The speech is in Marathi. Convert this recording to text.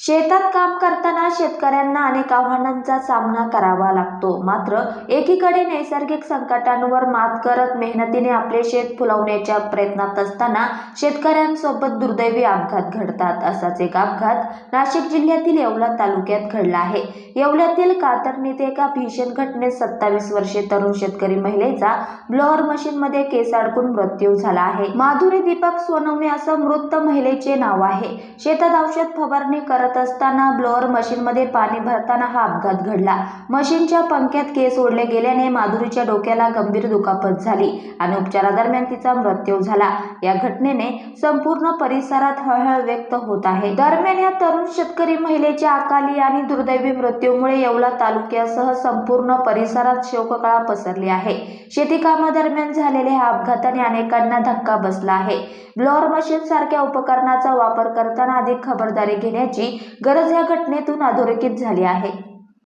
शेतात काम करताना शेतकऱ्यांना अनेक आव्हानांचा सामना करावा लागतो. मात्र एकीकडे नैसर्गिक संकटांवर मात करत मेहनतीने आपले शेत फुलवण्याच्या प्रयत्नात असताना शेतकऱ्यांसोबत दुर्दैवी अपघात घडतात. असाच एक अपघात नाशिक जिल्ह्यातील येवला तालुक्यात घडला आहे. येवल्यातील कातरणीत एका भीषण घटनेत 27 वर्षीय तरुण शेतकरी महिलेचा ब्लोअर मशीनमध्ये केस अडकून मृत्यू झाला आहे. माधुरी दीपक सोनवणे असं मृत महिलेचे नाव आहे. शेतात औषध फवारणी करत असताना ब्लोअर मशीनमध्ये पाणी भरताना हा अपघात घडला. मशीनच्या पंख्यात केस ओढले गेल्याने माधुरीच्या डोक्याला गंभीर दुखापत झाली आणि उपचारादरम्यान तिचा मृत्यू झाला. या घटनेने संपूर्ण परिसरात हळहळ व्यक्त होत आहे. दरम्यान या तरुण शेतकरी महिलेच्या अकाली आणि दुर्दैवी मृत्यूमुळे येवला तालुक्यासह संपूर्ण परिसरात शोककळा पसरली आहे. शेती कामादरम्यान झालेल्या या अपघाताने अनेकांना धक्का बसला आहे. ब्लोअर मशीन सारख्या उपकरणाचा वापर करताना अधिक खबरदारी घेण्याची गरज या घटनेतून अधोरेखित झाली आहे.